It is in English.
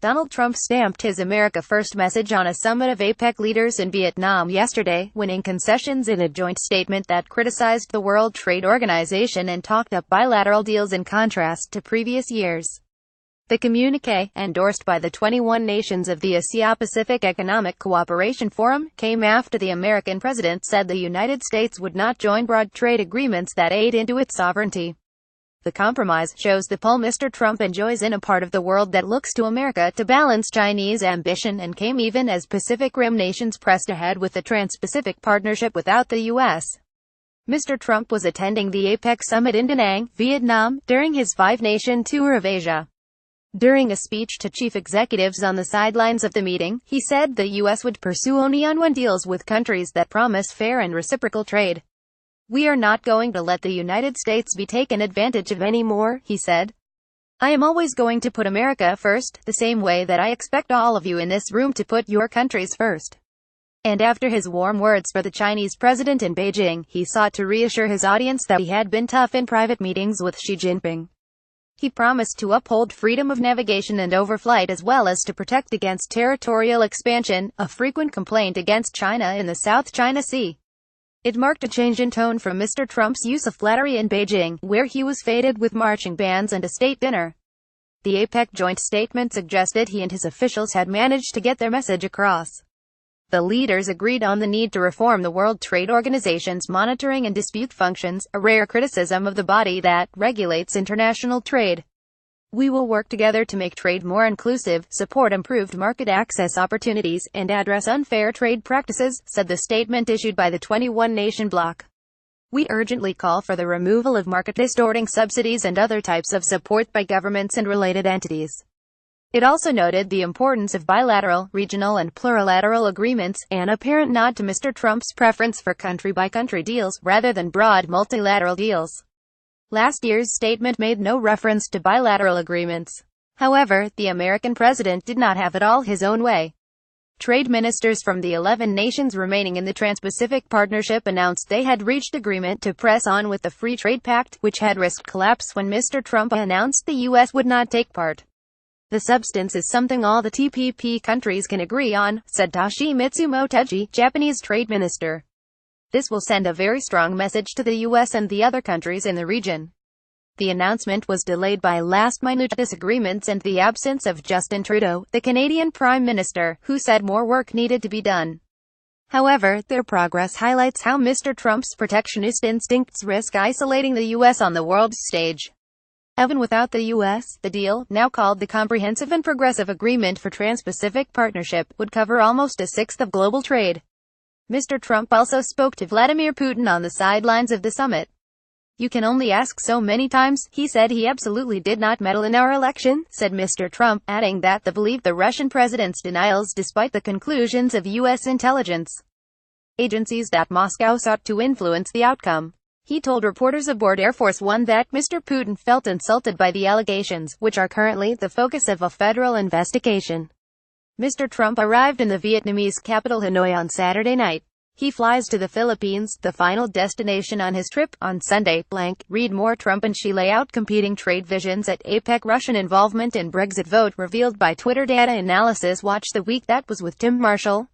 Donald Trump stamped his America First message on a summit of APEC leaders in Vietnam yesterday, winning concessions in a joint statement that criticized the World Trade Organization and talked up bilateral deals in contrast to previous years. The communiqué, endorsed by the 21 nations of the Asia-Pacific Economic Cooperation Forum, came after the American president said the United States would not join broad trade agreements that aid into its sovereignty. The compromise shows the pull Mr. Trump enjoys in a part of the world that looks to America to balance Chinese ambition, and came even as Pacific Rim nations pressed ahead with the Trans-Pacific Partnership without the U.S. Mr. Trump was attending the APEC summit in Da Nang, Vietnam, during his 5-nation tour of Asia. During a speech to chief executives on the sidelines of the meeting, he said the U.S. would pursue only on-one deals with countries that promise fair and reciprocal trade. "We are not going to let the United States be taken advantage of anymore," he said. "I am always going to put America first, the same way that I expect all of you in this room to put your countries first." And after his warm words for the Chinese president in Beijing, he sought to reassure his audience that he had been tough in private meetings with Xi Jinping. He promised to uphold freedom of navigation and overflight, as well as to protect against territorial expansion, a frequent complaint against China in the South China Sea. It marked a change in tone from Mr. Trump's use of flattery in Beijing, where he was feted with marching bands and a state dinner. The APEC joint statement suggested he and his officials had managed to get their message across. The leaders agreed on the need to reform the World Trade Organization's monitoring and dispute functions, a rare criticism of the body that regulates international trade. "We will work together to make trade more inclusive, support improved market access opportunities, and address unfair trade practices," said the statement issued by the 21-nation bloc. "We urgently call for the removal of market-distorting subsidies and other types of support by governments and related entities." It also noted the importance of bilateral, regional and plurilateral agreements, an apparent nod to Mr. Trump's preference for country-by-country deals, rather than broad multilateral deals. Last year's statement made no reference to bilateral agreements. However, the American president did not have it all his own way. Trade ministers from the 11 nations remaining in the Trans-Pacific Partnership announced they had reached agreement to press on with the Free Trade Pact, which had risked collapse when Mr. Trump announced the U.S. would not take part. "The substance is something all the TPP countries can agree on," said Toshimitsu Motegi, Japanese trade minister. "This will send a very strong message to the U.S. and the other countries in the region." The announcement was delayed by last-minute disagreements and the absence of Justin Trudeau, the Canadian Prime Minister, who said more work needed to be done. However, their progress highlights how Mr. Trump's protectionist instincts risk isolating the U.S. on the world stage. Even without the U.S., the deal, now called the Comprehensive and Progressive Agreement for Trans-Pacific Partnership, would cover almost a sixth of global trade. Mr. Trump also spoke to Vladimir Putin on the sidelines of the summit. "You can only ask so many times," he said. "He absolutely did not meddle in our election," said Mr. Trump, adding that they believed the Russian president's denials despite the conclusions of U.S. intelligence agencies that Moscow sought to influence the outcome. He told reporters aboard Air Force One that Mr. Putin felt insulted by the allegations, which are currently the focus of a federal investigation. Mr. Trump arrived in the Vietnamese capital Hanoi on Saturday night. He flies to the Philippines, the final destination on his trip, on Sunday. Read more: Trump and Xi lay out competing trade visions at APEC. Russian involvement in Brexit vote revealed by Twitter data analysis. Watch The Week That Was with Tim Marshall.